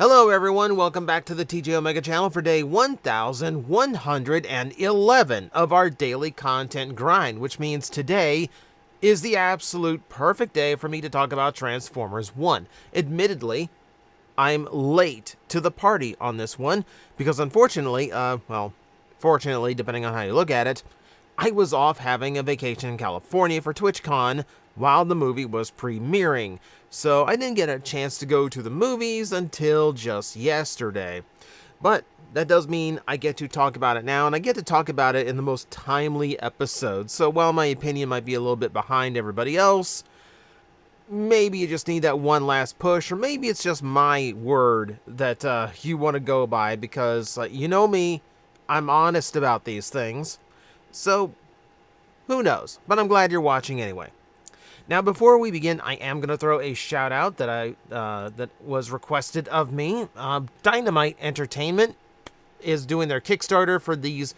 Hello everyone, welcome back to the TJOmega channel for day 1111 of our daily content grind, which means today is the absolute perfect day for me to talk about Transformers 1. Admittedly, I'm late to the party on this one because unfortunately, fortunately, depending on how you look at it, I was off having a vacation in California for TwitchCon while the movie was premiering, so I didn't get a chance to go to the movies until just yesterday. But that does mean I get to talk about it now, and I get to talk about it in the most timely episode. So while my opinion might be a little bit behind everybody else, maybe you just need that one last push, or maybe it's just my word that you want to go by, because you know me, I'm honest about these things. So, who knows? But I'm glad you're watching anyway. Now, before we begin, I am going to throw a shout out that was requested of me. Dynamite Entertainment is doing their Kickstarter for these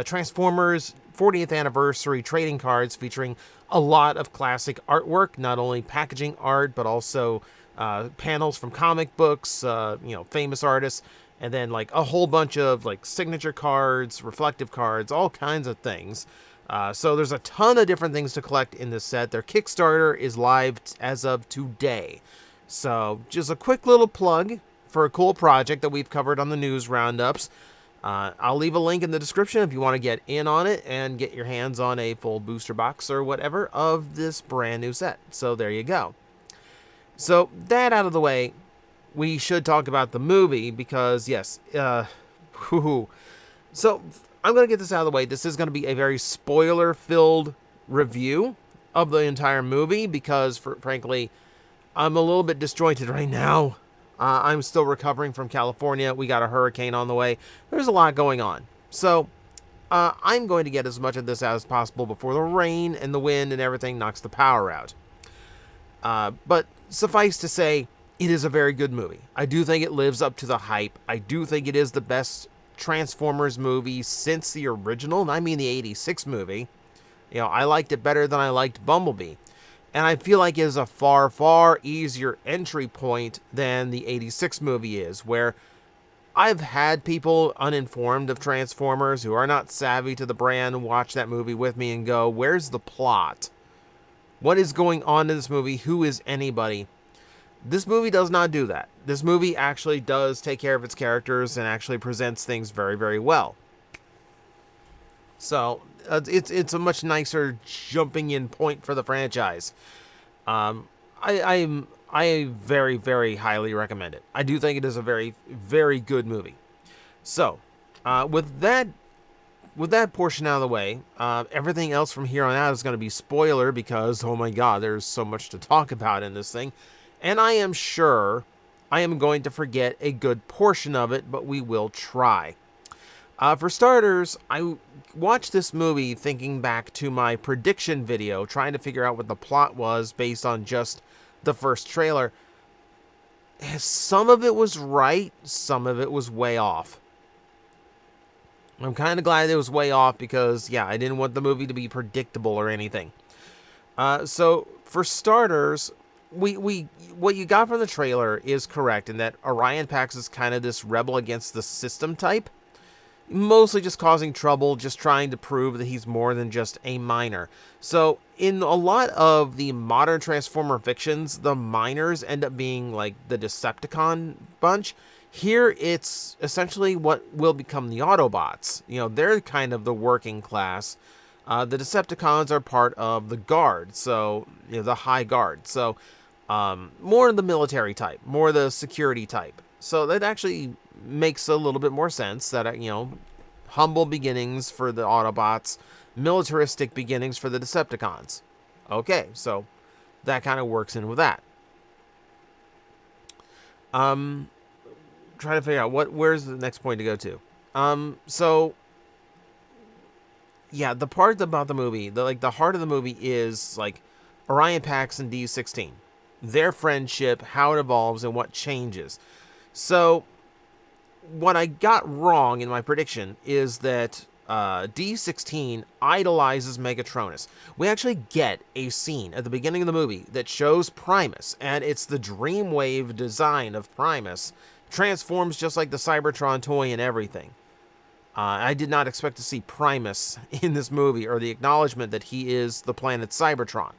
Transformers 40th anniversary trading cards featuring a lot of classic artwork, not only packaging art, but also panels from comic books, famous artists, and then like a whole bunch of like signature cards, reflective cards, all kinds of things. So there's a ton of different things to collect in this set. Their Kickstarter is live as of today. So just a quick little plug for a cool project that we've covered on the news roundups. I'll leave a link in the description if you want to get in on it and get your hands on a full booster box or whatever of this brand new set. So there you go. So that out of the way, we should talk about the movie because, yes, So I'm going to get this out of the way. This is going to be a very spoiler-filled review of the entire movie because, frankly, I'm a little bit disjointed right now. I'm still recovering from California. We got a hurricane on the way. There's a lot going on. So I'm going to get as much of this out as possible before the rain and the wind and everything knocks the power out. But suffice to say, it is a very good movie. I do think it lives up to the hype. I do think it is the best Transformers movie since the original, and I mean the 86 movie. I liked it better than I liked Bumblebee. And I feel like it is a far, far easier entry point than the 86 movie is, where I've had people uninformed of Transformers who are not savvy to the brand watch that movie with me and go, where's the plot? What is going on in this movie? Who is anybody? This movie does not do that. This movie actually does take care of its characters and actually presents things very, very well. So, it's a much nicer jumping in point for the franchise. I very, very highly recommend it. I do think it is a very, very good movie. So, with that portion out of the way, everything else from here on out is going to be spoiler because, oh my god, there's so much to talk about in this thing. And I am sure I am going to forget a good portion of it, but we will try. For starters, I watched this movie thinking back to my prediction video, trying to figure out what the plot was based on just the first trailer. Some of it was right, some of it was way off. I'm kind of glad it was way off because, yeah, I didn't want the movie to be predictable or anything. So, for starters, what you got from the trailer is correct in that Orion Pax is kind of this rebel against the system type, mostly just causing trouble, just trying to prove that he's more than just a miner. So in a lot of the modern Transformer fictions, the miners end up being like the Decepticon bunch. Here it's essentially what will become the Autobots. They're kind of the working class. The Decepticons are part of the Guard, so the High Guard. So more the military type, more the security type. So that actually makes a little bit more sense that, humble beginnings for the Autobots, militaristic beginnings for the Decepticons. Okay, so that kind of works in with that. Trying to figure out where's the next point to go to. Yeah, the part about the movie, the heart of the movie is like Orion Pax and D16. Their friendship, how it evolves, and what changes. So, what I got wrong in my prediction is that D16 idolizes Megatronus. We actually get a scene at the beginning of the movie that shows Primus, and it's the Dreamwave design of Primus transforms just like the Cybertron toy and everything. I did not expect to see Primus in this movie, or the acknowledgement that he is the planet Cybertron.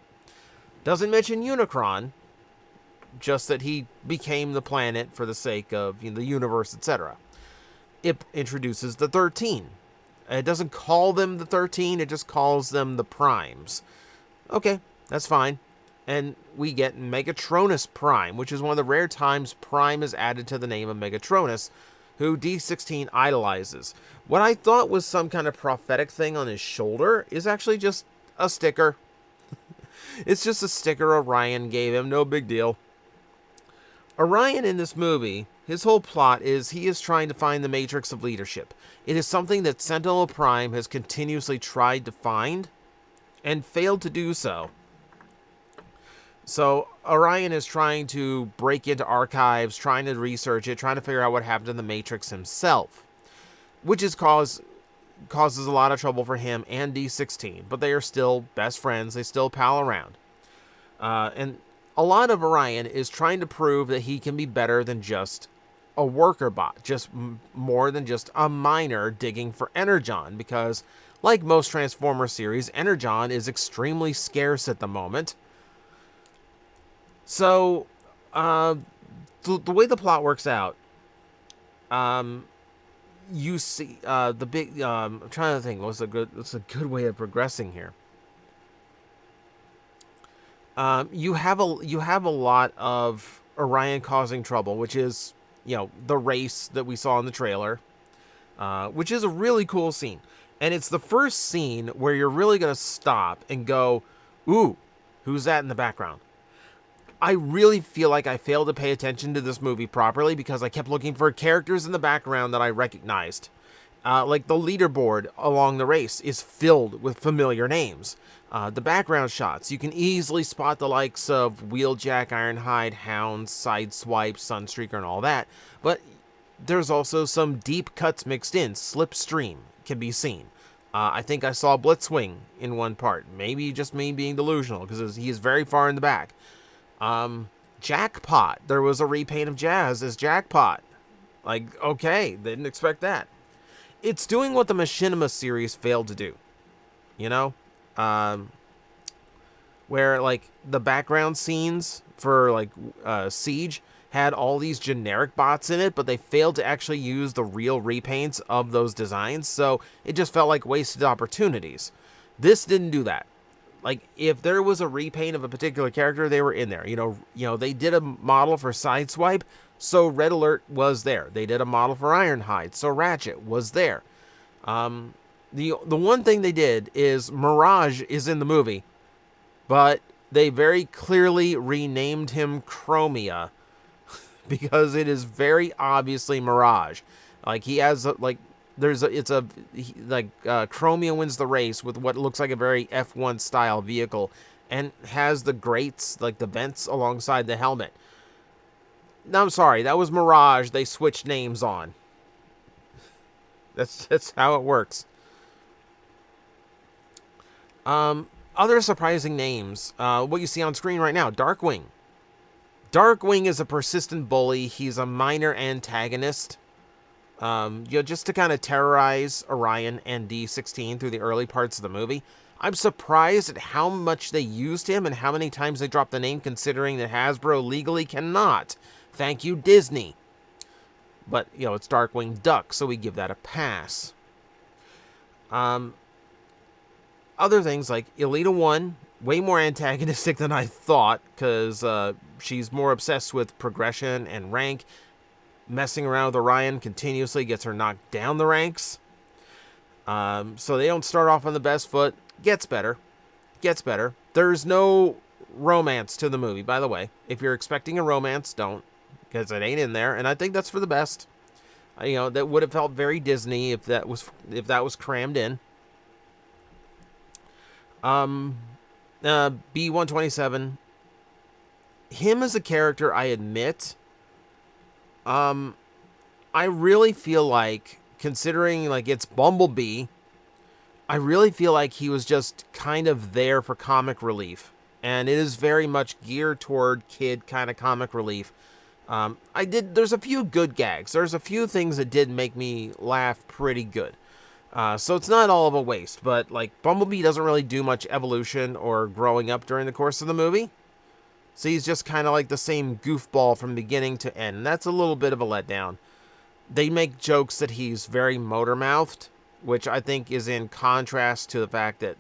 Doesn't mention Unicron, just that he became the planet for the sake of the universe, etc. It introduces the 13. It doesn't call them the 13, it just calls them the Primes. Okay, that's fine. And we get Megatronus Prime, which is one of the rare times Prime is added to the name of Megatronus, who D16 idolizes. What I thought was some kind of prophetic thing on his shoulder is actually just a sticker. It's just a sticker Orion gave him, no big deal. Orion in this movie, his whole plot is he is trying to find the matrix of leadership. It is something that Sentinel Prime has continuously tried to find and failed to do so. So Orion is trying to break into archives, trying to research it, trying to figure out what happened to the Matrix himself, which causes a lot of trouble for him and D16, but they are still best friends. They still pal around. And a lot of Orion is trying to prove that he can be better than just a worker bot, just more than just a miner digging for Energon, because like most Transformer series, Energon is extremely scarce at the moment. So, the way the plot works out, you see the big. I'm trying to think. What's a good way of progressing here? You have a lot of Orion causing trouble, which is the race that we saw in the trailer, which is a really cool scene, and it's the first scene where you're really gonna stop and go, "Ooh, who's that in the background?" I really feel like I failed to pay attention to this movie properly because I kept looking for characters in the background that I recognized. Like the leaderboard along the race is filled with familiar names. The background shots, you can easily spot the likes of Wheeljack, Ironhide, Hound, Sideswipe, Sunstreaker, and all that. But there's also some deep cuts mixed in. Slipstream can be seen. I think I saw Blitzwing in one part. Maybe just me being delusional because he is very far in the back. Jackpot. There was a repaint of Jazz as Jackpot. Like, okay, didn't expect that. It's doing what the Machinima series failed to do. Where, like, the background scenes for, like, Siege had all these generic bots in it, but they failed to actually use the real repaints of those designs, so it just felt like wasted opportunities. This didn't do that. Like, if there was a repaint of a particular character, they were in there. They did a model for Sideswipe, so Red Alert was there. They did a model for Ironhide, so Ratchet was there. The one thing they did is Mirage is in the movie, but they very clearly renamed him Chromia because it is very obviously Mirage. Like, he has Chromia wins the race with what looks like a very F1 style vehicle and has the grates, like the vents alongside the helmet. No, I'm sorry, that was Mirage. They switched names on. That's how it works. Other surprising names. What you see on screen right now, Darkwing. Darkwing is a persistent bully. He's a minor antagonist. Just to kind of terrorize Orion and D16 through the early parts of the movie. I'm surprised at how much they used him and how many times they dropped the name, considering that Hasbro legally cannot. Thank you, Disney. But, it's Darkwing Duck, so we give that a pass. Other things like Elita 1, way more antagonistic than I thought, because she's more obsessed with progression and rank. Messing around with Orion continuously gets her knocked down the ranks. So they don't start off on the best foot. Gets better. There's no romance to the movie, by the way. If you're expecting a romance, don't, because it ain't in there, and I think that's for the best. That would have felt very Disney if that was crammed in. B127. Him as a character, I admit, I really feel like, considering like it's Bumblebee, I really feel like he was just kind of there for comic relief. And it is very much geared toward kid kind of comic relief. There's a few good gags. There's a few things that did make me laugh pretty good. So it's not all of a waste, but like Bumblebee doesn't really do much evolution or growing up during the course of the movie. So he's just kind of like the same goofball from beginning to end. And that's a little bit of a letdown. They make jokes that he's very motor-mouthed, which I think is in contrast to the fact that,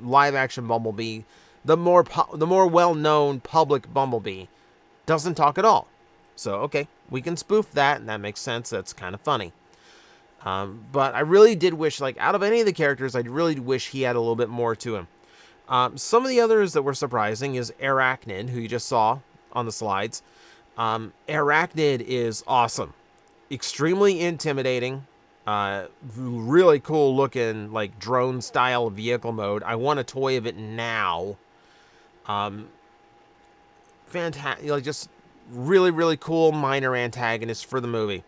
live-action Bumblebee, the more well-known public Bumblebee, doesn't talk at all. So, okay, we can spoof that, and that makes sense. That's kind of funny. But I really did wish, like, out of any of the characters, I really wish he had a little bit more to him. Some of the others that were surprising is Arachnid, who you just saw on the slides. Arachnid is awesome. Extremely intimidating. Really cool looking, like, drone-style vehicle mode. I want a toy of it now. Fantastic. Like, just really, really cool minor antagonist for the movie.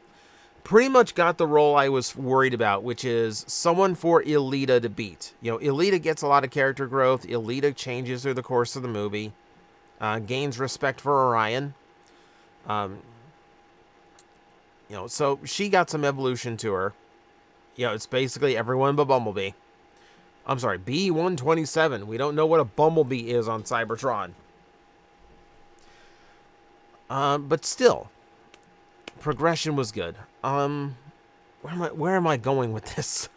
Pretty much got the role I was worried about, which is someone for Elita to beat. Elita gets a lot of character growth. Elita changes through the course of the movie. Gains respect for Orion. So she got some evolution to her. It's basically everyone but Bumblebee. I'm sorry, B-127. We don't know what a Bumblebee is on Cybertron. But still, progression was good. Where am I going with this?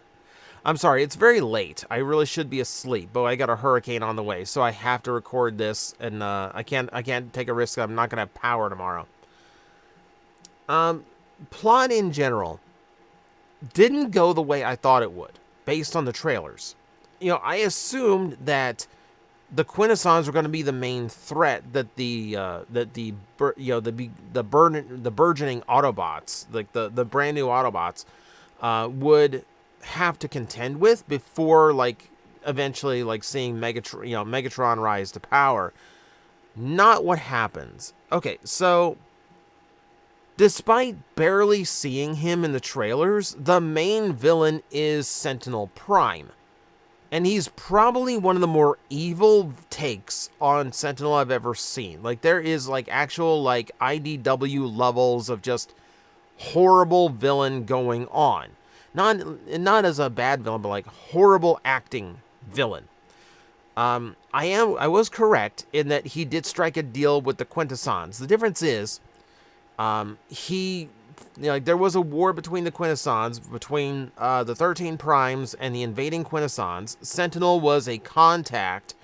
I'm sorry, it's very late. I really should be asleep, but I got a hurricane on the way, so I have to record this, and I can't take a risk. I'm not gonna have power tomorrow. Plot in general didn't go the way I thought it would, based on the trailers. I assumed that the Quintessons were going to be the main threat that the burgeoning Autobots, like the brand new Autobots, would have to contend with before, like, eventually, like, seeing Megatron rise to power. Not what happens. Okay, so despite barely seeing him in the trailers, the main villain is Sentinel Prime. And he's probably one of the more evil takes on Sentinel I've ever seen. Like, there is, like, actual, like, IDW levels of just horrible villain going on. Not as a bad villain, but, like, horrible acting villain. I was correct in that he did strike a deal with the Quintessons. The difference is, there was a war between the Quintessons, between the 13 Primes and the invading Quintessons. Sentinel was a contact,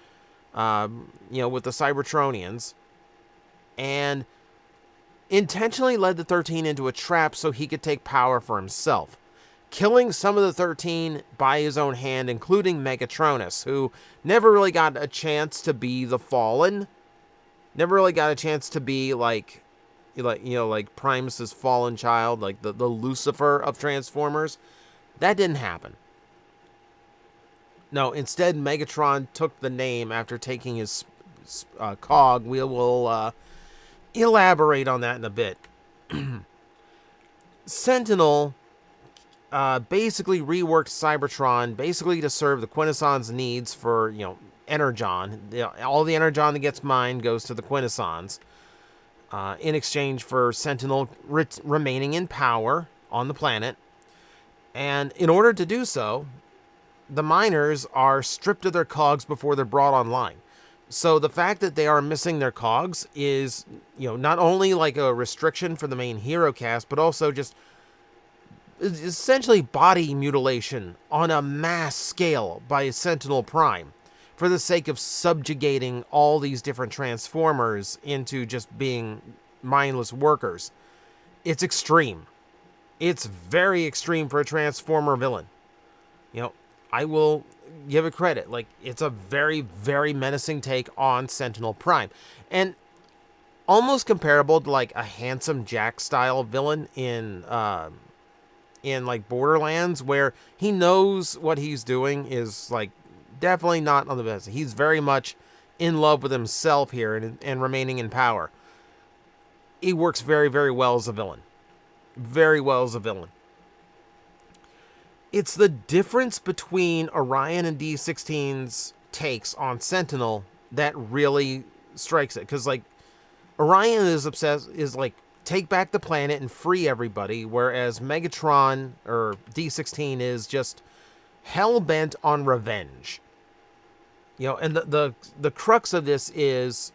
with the Cybertronians, and intentionally led the 13 into a trap so he could take power for himself, killing some of the 13 by his own hand, including Megatronus, who never really got a chance to be the Fallen, never really got a chance to be, like Primus's fallen child, like the Lucifer of Transformers. That didn't happen. No, instead, Megatron took the name after taking his cog. We will elaborate on that in a bit. Sentinel basically reworked Cybertron, basically to serve the Quintessons' needs for, Energon. All the Energon that gets mined goes to the Quintessons. In exchange for Sentinel remaining in power on the planet. And in order to do so, the miners are stripped of their cogs before they're brought online. So the fact that they are missing their cogs is, not only like a restriction for the main hero cast, but also just essentially body mutilation on a mass scale by Sentinel Prime, for the sake of subjugating all these different Transformers into just being mindless workers. It's extreme. It's very extreme for a Transformer villain. I will give it credit. Like, it's a very, very menacing take on Sentinel Prime. And almost comparable to, like, a Handsome Jack style villain in like Borderlands, where he knows what he's doing is, like, definitely not on the best. He's very much in love with himself here and remaining in power. He works very, very well as a villain. Very well as a villain. It's the difference between Orion and D16's takes on Sentinel that really strikes it. Because, like, Orion is obsessed, is, like, take back the planet and free everybody, whereas Megatron, or D16, is just hell-bent on revenge. You know, and the crux of this is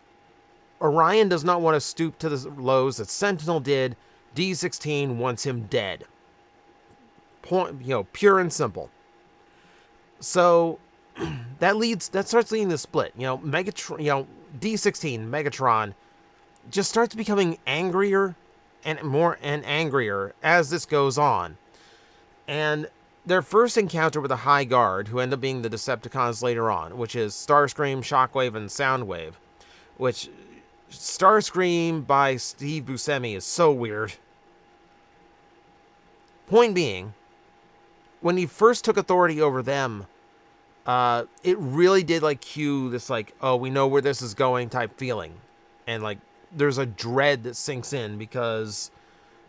Orion does not want to stoop to the lows that Sentinel did. D16 wants him dead. Point, you know, pure and simple. So that starts leading the split. You know, D16 Megatron just starts becoming angrier and more and angrier as this goes on. And their first encounter with the High Guard, who end up being the Decepticons later on, which is Starscream, Shockwave, and Soundwave, which Starscream by Steve Buscemi is so weird. Point being, when he first took authority over them, it really did like cue this like, oh, we know where this is going type feeling. And like there's a dread that sinks in because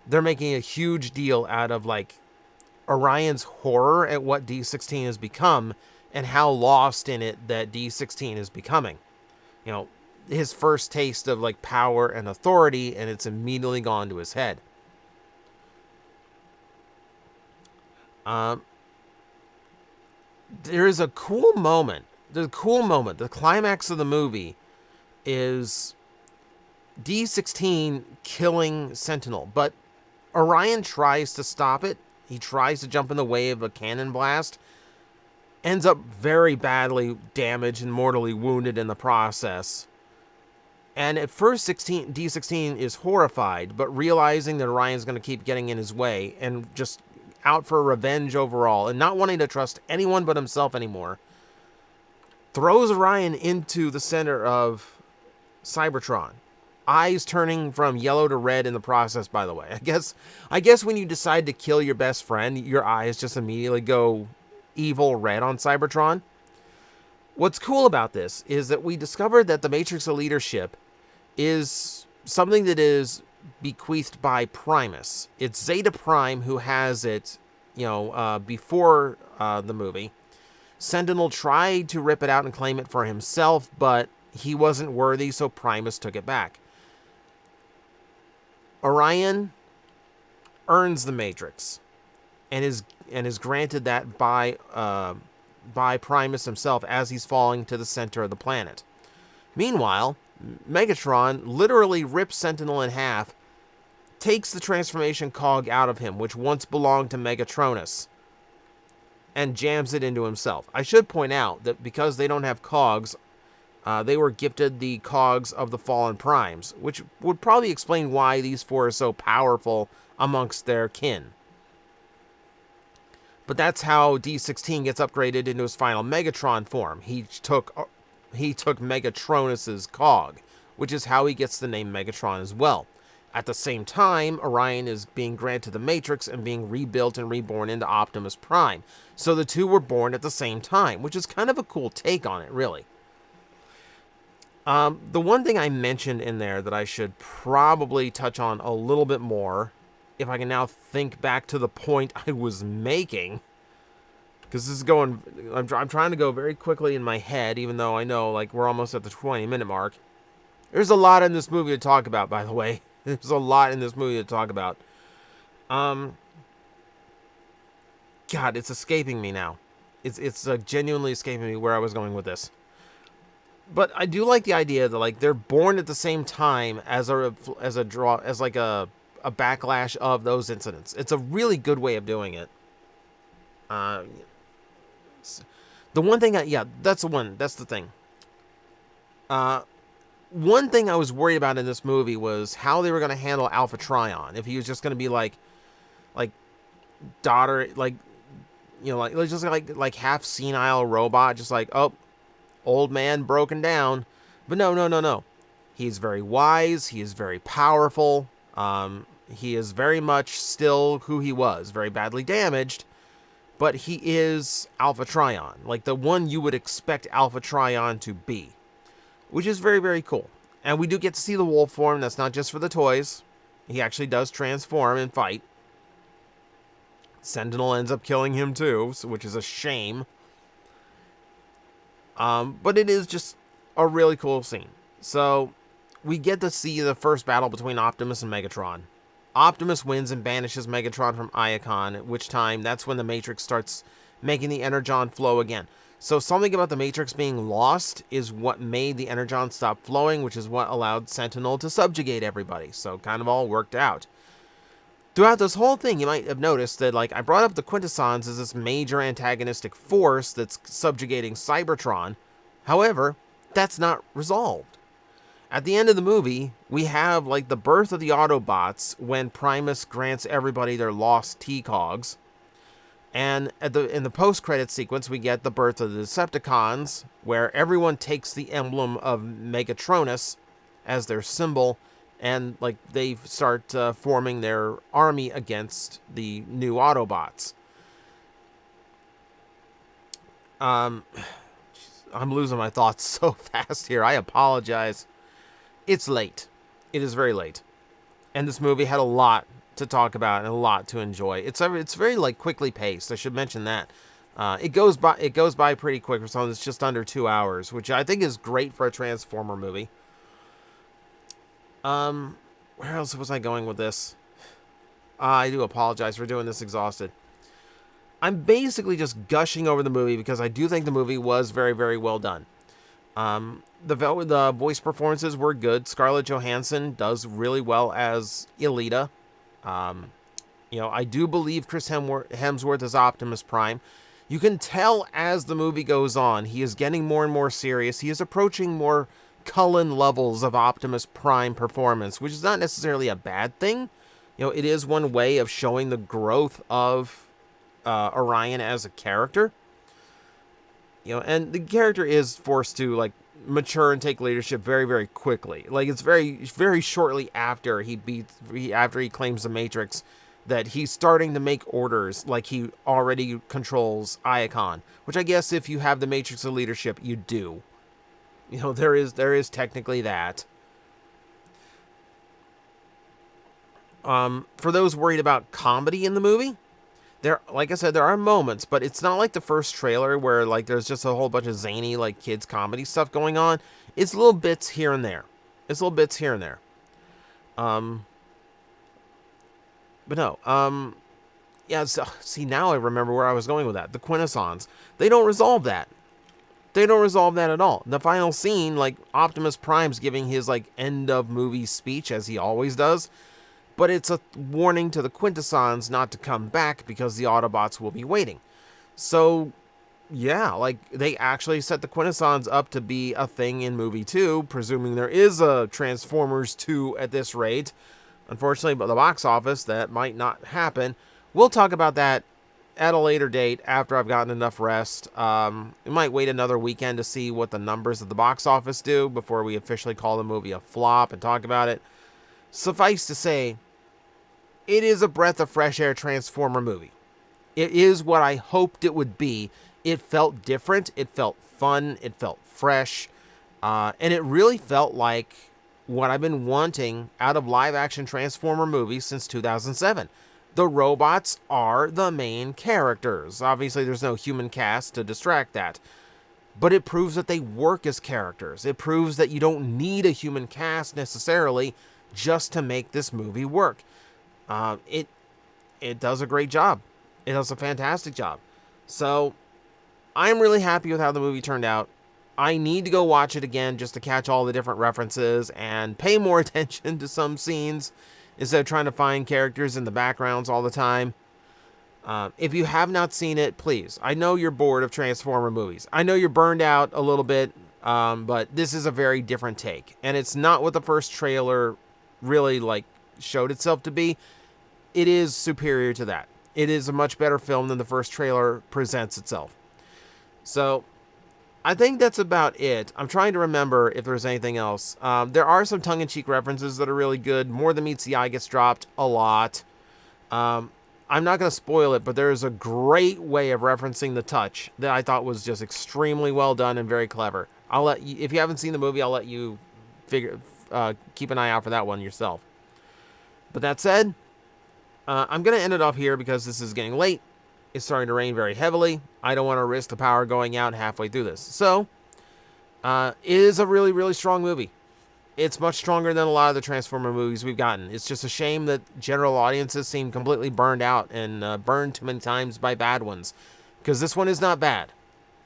they're making a huge deal out of like Orion's horror at what D16 has become and how lost in it that D16 is becoming. You know, his first taste of like power and authority, and it's immediately gone to his head. There is a cool moment. The climax of the movie is D16 killing Sentinel, but Orion tries to stop it. He tries to jump in the way of a cannon blast, ends up very badly damaged and mortally wounded in the process. And at first, D16 is horrified, but realizing that Orion's going to keep getting in his way and just out for revenge overall and not wanting to trust anyone but himself anymore, throws Orion into the center of Cybertron. Eyes turning from yellow to red in the process, by the way. I guess when you decide to kill your best friend, your eyes just immediately go evil red on Cybertron. What's cool about this is that we discovered that the Matrix of Leadership is something that is bequeathed by Primus. It's Zeta Prime who has it, before the movie. Sentinel tried to rip it out and claim it for himself, but he wasn't worthy, so Primus took it back. Orion earns the Matrix and is granted that by Primus himself as he's falling to the center of the planet. Meanwhile, Megatron literally rips Sentinel in half, takes the transformation cog out of him, which once belonged to Megatronus, and jams it into himself. I should point out that because they don't have cogs, they were gifted the cogs of the fallen primes, which would probably explain why these four are so powerful amongst their kin. But that's how D16 gets upgraded into his final Megatron form. He took Megatronus's cog, which is how he gets the name Megatron as well. At the same time, Orion is being granted the Matrix and being rebuilt and reborn into Optimus Prime. So the two were born at the same time, which is kind of a cool take on it, really. The one thing I mentioned in there that I should probably touch on a little bit more, if I can now think back to the point I was making, because this is going, I'm trying to go very quickly in my head, even though I know, like, we're almost at the 20-minute mark. There's a lot in this movie to talk about, by the way. There's a lot in this movie to talk about. God, it's escaping me now. It's genuinely escaping me where I was going with this. But I do like the idea that like they're born at the same time as a backlash of those incidents. It's a really good way of doing it. The one thing, that's the thing. One thing I was worried about in this movie was how they were going to handle Alpha Trion. If he was just going to be like daughter, like half senile robot, just like, oh, old man broken down. But no. He's very wise. He is very powerful. He is very much still who he was, very badly damaged. But he is Alpha Trion, like the one you would expect Alpha Trion to be, which is very, very cool. And we do get to see the wolf form. That's not just for the toys. He actually does transform and fight. Sentinel ends up killing him too, which is a shame. But it is just a really cool scene. So we get to see the first battle between Optimus and Megatron. Optimus wins and banishes Megatron from Iacon, at which time that's when the Matrix starts making the Energon flow again. So something about the Matrix being lost is what made the Energon stop flowing, which is what allowed Sentinel to subjugate everybody. So kind of all worked out. Throughout this whole thing, you might have noticed that, like, I brought up the Quintessons as this major antagonistic force that's subjugating Cybertron. However, that's not resolved. At the end of the movie, we have, like, the birth of the Autobots when Primus grants everybody their lost T-Cogs. And in the post-credit sequence, we get the birth of the Decepticons, where everyone takes the emblem of Megatronus as their symbol, and, like, they start forming their army against the new Autobots. I'm losing my thoughts so fast here. I apologize. It's late. It is very late. And this movie had a lot to talk about and a lot to enjoy. It's very, like, quickly paced. I should mention that. It goes by pretty quick for something that's just under 2 hours, which I think is great for a Transformer movie. Where else was I going with this? I do apologize for doing this exhausted. I'm basically just gushing over the movie because I do think the movie was very, very well done. The voice performances were good. Scarlett Johansson does really well as Elita. I do believe Chris Hemsworth is Optimus Prime. You can tell as the movie goes on, he is getting more and more serious. He is approaching more Cullen levels of Optimus Prime performance, which is not necessarily a bad thing. It is one way of showing the growth of Orion as a character. And the character is forced to, like, mature and take leadership very, very quickly. Like, it's very, very shortly after he claims the Matrix that he's starting to make orders like he already controls Iacon, which I guess if you have the Matrix of leadership, you do. There is technically that. For those worried about comedy in the movie, like I said, there are moments, but it's not like the first trailer where, like, there's just a whole bunch of zany, like, kids comedy stuff going on. It's little bits here and there. But no, yeah, so, see, now I remember where I was going with that. The Quintessons. They don't resolve that. At all. The final scene, like, Optimus Prime's giving his, like, end of movie speech, as he always does. But it's a warning to the Quintessons not to come back because the Autobots will be waiting. So, yeah, like, they actually set the Quintessons up to be a thing in movie 2, presuming there is a Transformers 2 at this rate. Unfortunately, but the box office, that might not happen. We'll talk about that at a later date after I've gotten enough rest. We might wait another weekend to see what the numbers of the box office do before we officially call the movie a flop and talk about it. Suffice to say, it is a breath of fresh air Transformer movie. It is what I hoped it would be. It felt different. It felt fun. It felt fresh. And it really felt like what I've been wanting out of live-action Transformer movies since 2007. The robots are the main characters. Obviously, there's no human cast to distract that. But it proves that they work as characters. It proves that you don't need a human cast necessarily just to make this movie work. It does a great job. It does a fantastic job. So, I'm really happy with how the movie turned out. I need to go watch it again just to catch all the different references and pay more attention to some scenes instead of trying to find characters in the backgrounds all the time. If you have not seen it, please. I know you're bored of Transformer movies. I know you're burned out a little bit, but this is a very different take. And it's not what the first trailer really, like, showed itself to be. It is superior to that. It is a much better film than the first trailer presents itself. So, I think that's about it. I'm trying to remember if there's anything else. There are some tongue-in-cheek references that are really good. More Than Meets the Eye gets dropped a lot. I'm not going to spoil it, but there is a great way of referencing The Touch that I thought was just extremely well done and very clever. I'll let you, if you haven't seen the movie, I'll let you keep an eye out for that one yourself. But that said, I'm going to end it off here because this is getting late. It's starting to rain very heavily. I don't want to risk the power going out halfway through this. So, it is a really, really strong movie. it's much stronger than a lot of the Transformer movies we've gotten. It's just a shame that general audiences seem completely burned out and burned too many times by bad ones. Because this one is not bad.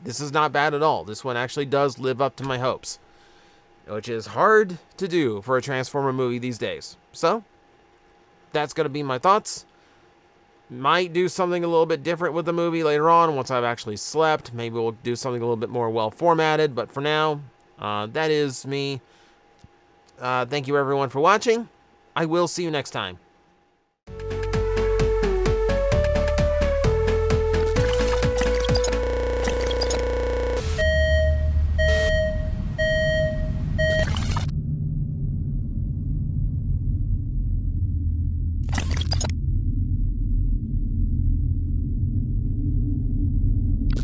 This is not bad at all. This one actually does live up to my hopes, which is hard to do for a Transformer movie these days. So, that's going to be my thoughts. Might do something a little bit different with the movie later on once I've actually slept. Maybe we'll do something a little bit more well-formatted. But for now, that is me. Thank you, everyone, for watching. I will see you next time.